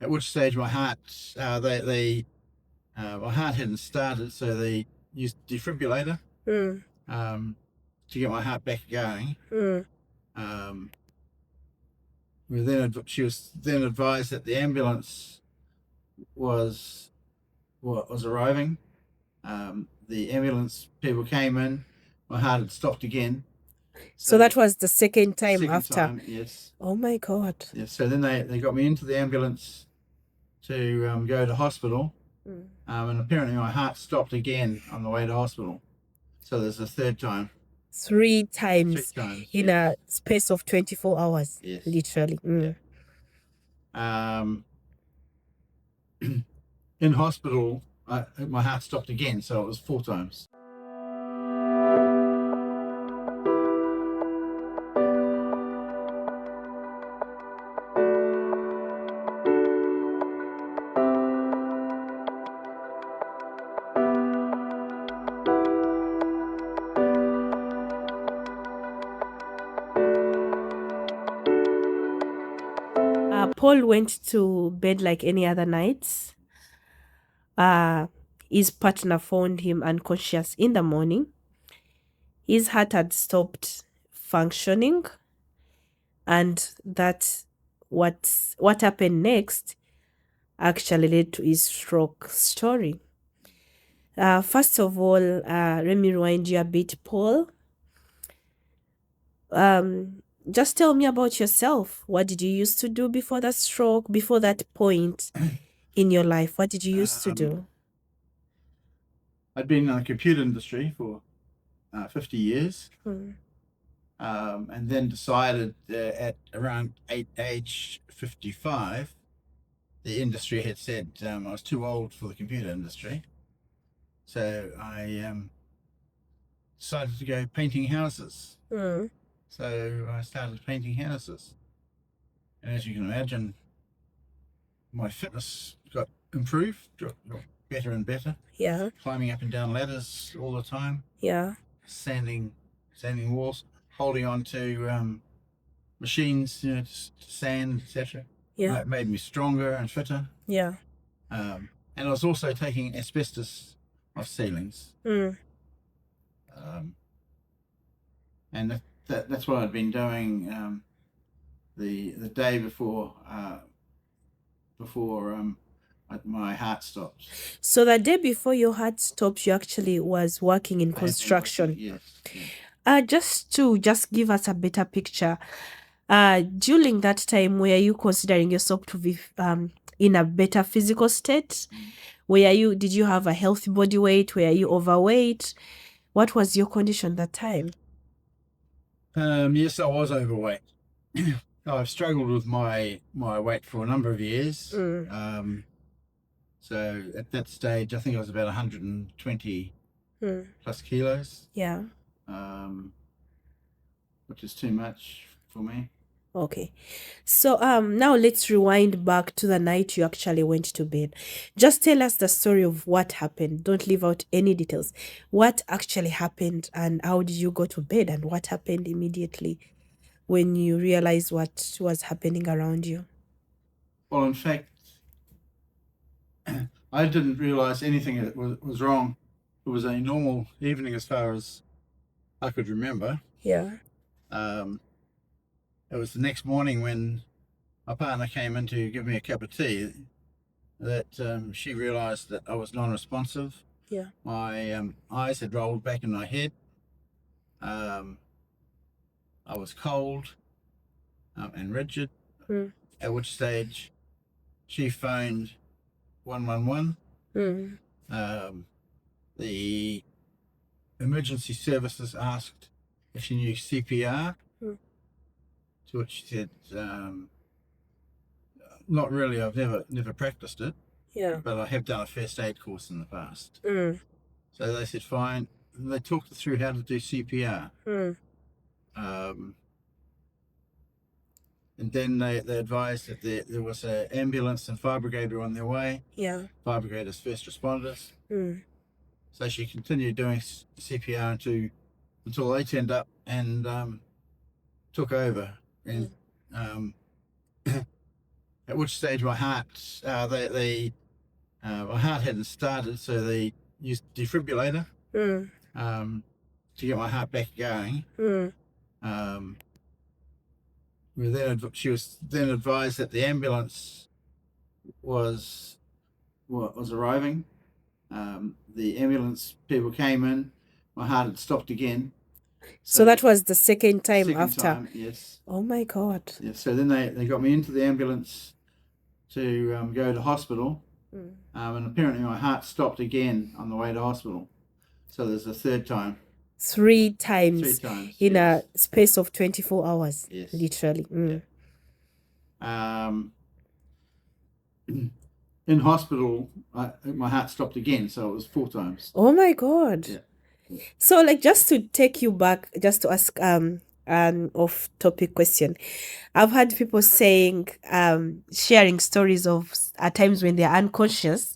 at which stage my heart, my heart hadn't started, so they used a defibrillator to get my heart back going. She was then advised that the ambulance was arriving. The ambulance people came in. My heart had stopped again. So that was the second time second after? Time, yes. Oh my God. Yes. So then they got me into the ambulance to go to hospital. And apparently my heart stopped again on the way to hospital. So there's a third time. Three times in a space of 24 hours, literally. Yeah. In hospital, my heart stopped again, so it was 4 times. Paul went to bed like any other nights. His partner found him unconscious in the morning. His heart had stopped functioning, and that what happened next actually led to his stroke story. First of all, let me rewind you a bit, Paul. Just tell me about yourself. What did you used to do before that stroke, before that point in your life? What did you used to do? I'd been in the computer industry for 50 years. And then decided at around age 55, the industry had said I was too old for the computer industry. So I decided to go painting houses. So I started painting houses. And as you can imagine, my fitness got improved, got better and better. Yeah. Climbing up and down ladders all the time. Yeah. Sanding walls, holding on to machines, to sand, etc. Yeah. It made me stronger and fitter. Yeah. And I was also taking asbestos off ceilings. And that's what I'd been doing the day before my heart stopped. So the day before your heart stopped, you actually was working in construction. Yes. Just to give us a better picture, during that time, were you considering yourself to be in a better physical state? Did you have a healthy body weight? Were you overweight? What was your condition that time? Yes, I was overweight. I've struggled with my weight for a number of years. So at that stage, I think I was about 120 plus kilos. Yeah. Which is too much for me. Okay. So now let's rewind back to the night you actually went to bed. Just tell us the story of what happened. Don't leave out any details. What actually happened and how did you go to bed and what happened immediately when you realized what was happening around you? Well, in fact, I didn't realize anything that was wrong. It was a normal evening as far as I could remember. Yeah. It was the next morning when my partner came in to give me a cup of tea that she realized that I was non-responsive. Yeah. My eyes had rolled back in my head. I was cold and rigid, at which stage she phoned 111. The emergency services asked if she knew CPR, to which she said, not really, I've never practiced it, but I have done a first aid course in the past. So they said, fine. And they talked us through how to do CPR. And then they advised that there was an ambulance and fire brigade were on their way. Yeah. Fire brigade is first responders. So she continued doing CPR until they turned up and took over. And at which stage my heart, my heart hadn't started, so they used a defibrillator to get my heart back going. She was then advised that the ambulance was arriving. The ambulance people came in. My heart had stopped again. So that was the second time after? Time, yes. Oh my God. Yeah, so then they got me into the ambulance to go to hospital. And apparently my heart stopped again on the way to hospital. So there's a third time. 3 times. 3 times. In a space of 24 hours. Yes. Literally. Yeah. In hospital, my heart stopped again, so it was 4 times. Oh my God. Yeah. So, like, just to take you back, just to ask an off-topic question. I've had people saying, sharing stories of at times when they're unconscious.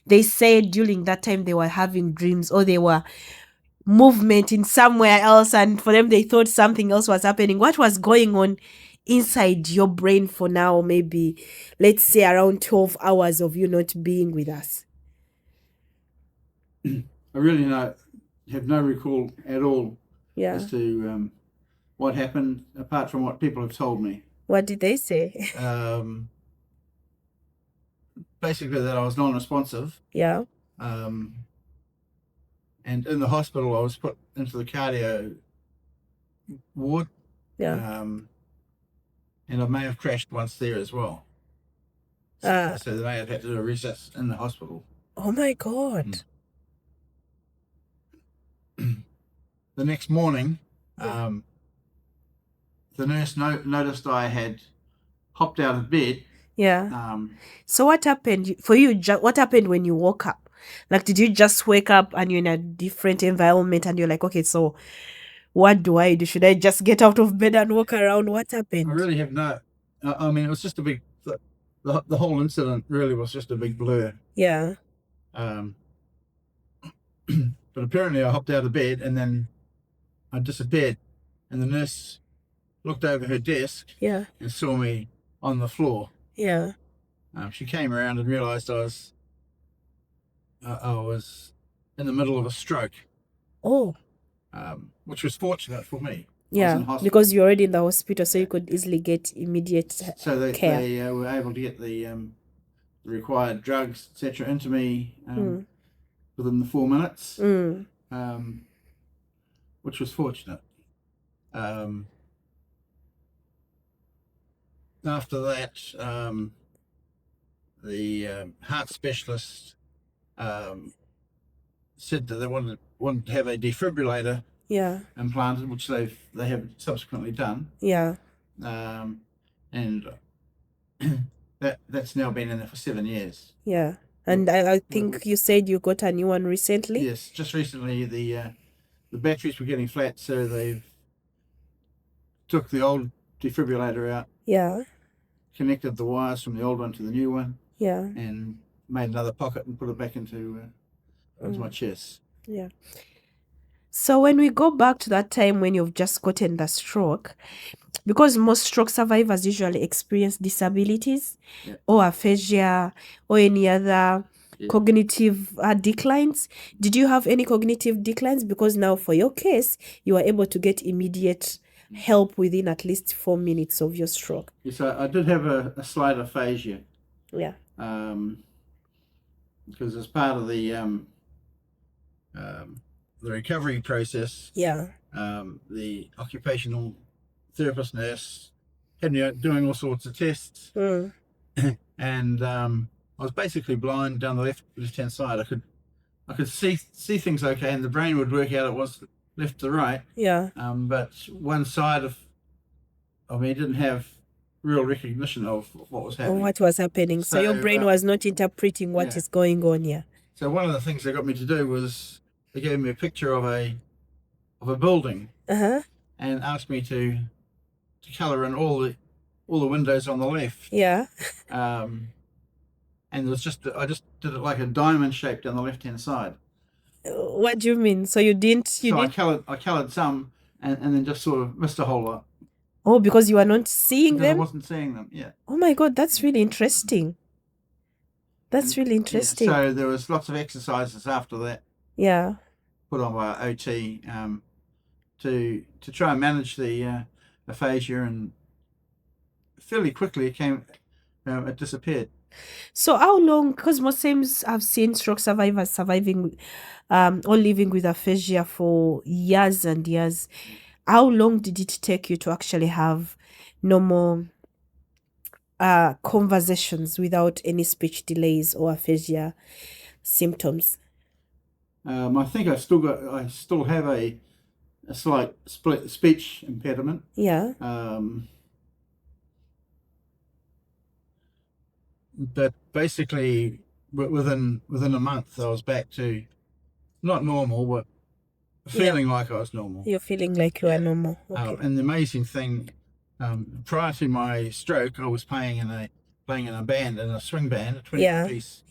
They say during that time they were having dreams, or they were movement in somewhere else, and for them they thought something else was happening. What was going on inside your brain for now, maybe, let's say, around 12 hours of you not being with us? I really have no recall at all as to what happened, apart from what people have told me. What did they say? Basically that I was non-responsive. Yeah. And in the hospital I was put into the cardio ward. Yeah. And I may have crashed once there as well. So they may have had to do a resusc in the hospital. Oh my God. The next morning, the nurse noticed I had hopped out of bed. Yeah. So what happened for you? What happened when you woke up? Like, did you just wake up and you're in a different environment and you're like, okay, so what do I do? Should I just get out of bed and walk around? What happened? I really have no... I mean, it was just a big... The whole incident really was just a big blur. Yeah. But apparently I hopped out of bed and then I disappeared. And the nurse looked over her desk and saw me on the floor. Yeah. She came around and realised I was in the middle of a stroke. Oh. Which was fortunate for me. Yeah, because you're already in the hospital, so you could easily get immediate care. They were able to get the required drugs, etc., into me within the 4 minutes, which was fortunate. After that, the heart specialist said that they wanted to have a defibrillator implanted, which they have subsequently done. Yeah. And that's now been in there for 7 years. Yeah. And I think you said you got a new one recently? Yes, just recently. The batteries were getting flat, so they've took the old defibrillator out. Yeah. Connected the wires from the old one to the new one. Yeah. And made another pocket and put it back into my chest. Yeah. So when we go back to that time when you've just gotten the stroke, because most stroke survivors usually experience disabilities or aphasia or any other cognitive declines. Did you have any cognitive declines? Because now for your case, you are able to get immediate help within at least 4 minutes of your stroke. Yes, I did have a slight aphasia. Yeah. Because as part of the recovery process, the occupational therapist nurse had me doing all sorts of tests, and I was basically blind down the left-hand side. I could see things okay, and the brain would work out it was left to right. Yeah. But one side of me didn't have real recognition of what was happening. What was happening? So your brain was not interpreting what is going on here. So one of the things they got me to do was they gave me a picture of a building and asked me to colour in all the windows on the left. Yeah. And it was I just did it like a diamond shape down the left-hand side. What do you mean? So you didn't? I coloured some and then just sort of missed a whole lot. Oh, because you are not seeing because I them? wasn't seeing them. Yeah. Oh my God, that's really interesting. That's And, really yeah, interesting. so there was lots of exercises after that Yeah. put on by OT to try and manage the aphasia, and fairly quickly it disappeared. So how long, because most times I've seen stroke survivors surviving or living with aphasia for years and years. How long did it take you to actually have normal conversations without any speech delays or aphasia symptoms? I think I still have a slight split speech impediment. Yeah. But basically, within a month, I was back to not normal, but feeling like I was normal. You're feeling like you are normal. Okay. And the amazing thing, prior to my stroke, I was playing in a band, in a swing band, a 20-piece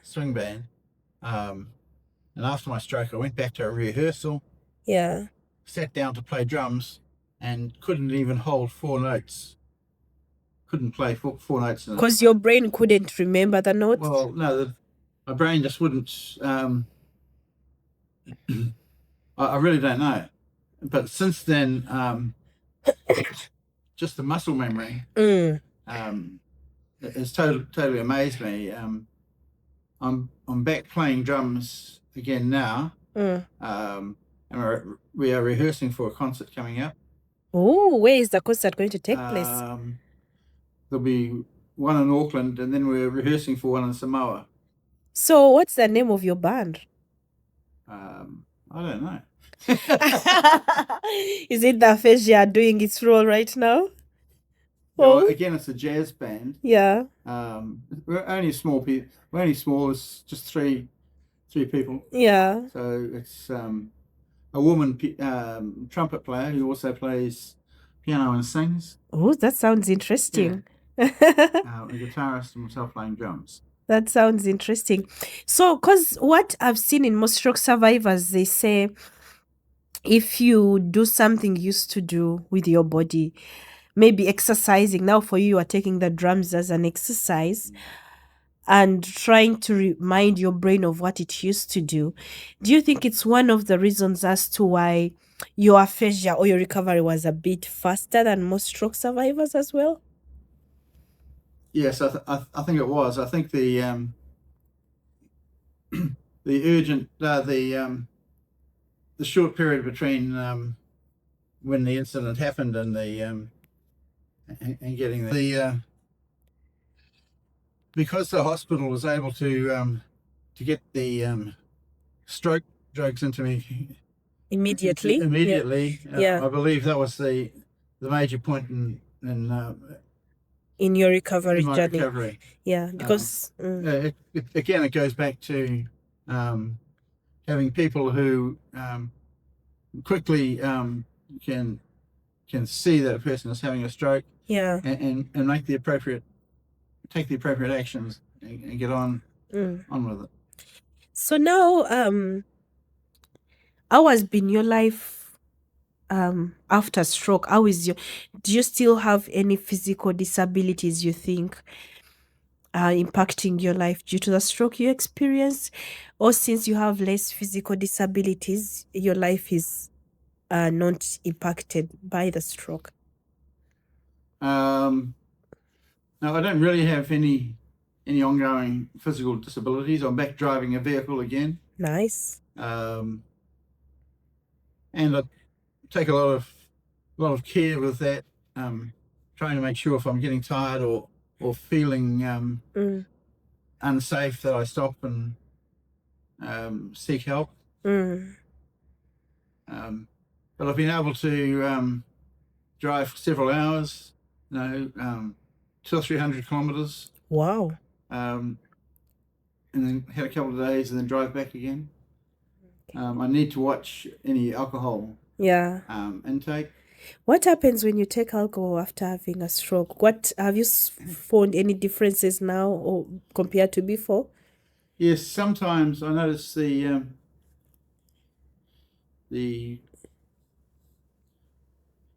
swing band. And after my stroke, I went back to a rehearsal. Yeah. Sat down to play drums, and couldn't even hold 4 notes. Couldn't play four notes. Because your brain couldn't remember the notes? Well, no, my brain just wouldn't. I really don't know. But since then, just the muscle memory has totally amazed me. I'm back playing drums again now. And we are rehearsing for a concert coming up. Oh, where is the concert going to take place? There'll be one in Auckland, and then we're rehearsing for one in Samoa. So what's the name of your band? I don't know. Is it the aphasia doing its role right now? Well, again, it's a jazz band. Yeah. We're only small people. We're only small. It's just three people. Yeah. So it's a woman trumpet player who also plays piano and sings. Oh, that sounds interesting. A guitarist and myself playing drums. That sounds interesting. So, because what I've seen in most stroke survivors, they say if you do something you used to do with your body, maybe exercising, now for you, you are taking the drums as an exercise and trying to remind your brain of what it used to do. Do you think it's one of the reasons as to why your aphasia or your recovery was a bit faster than most stroke survivors as well? Yes, I think it was. I think the the short period between when the incident happened and the and getting the because the hospital was able to get the stroke drugs into me immediately. I believe that was the major point in your recovery in my journey. recovery. Yeah, because again, it goes back to having people who quickly can see that a person is having a stroke. Yeah. And make take the appropriate actions and get on with it. So now, how has been your life after stroke? How is do you still have any physical disabilities you think are impacting your life due to the stroke you experienced? Or since you have less physical disabilities, your life is not impacted by the stroke? No, I don't really have any ongoing physical disabilities. I'm back driving a vehicle again. Nice. And I take a lot of care with that. Trying to make sure if I'm getting tired or feeling unsafe that I stop and seek help. But I've been able to drive for several hours. 200 or 300 kilometers. Wow. And then had a couple of days and then drive back again. I need to watch any alcohol intake. What happens when you take alcohol after having a stroke? What have you found any differences now or compared to before? Yes, sometimes I notice the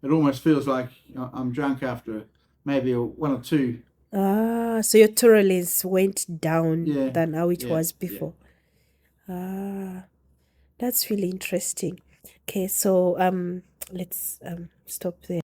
it almost feels like I'm drunk after maybe one or two. So your tolerance went down Yeah, than how it yeah, was yeah. before. That's really interesting. Okay, so let's stop there.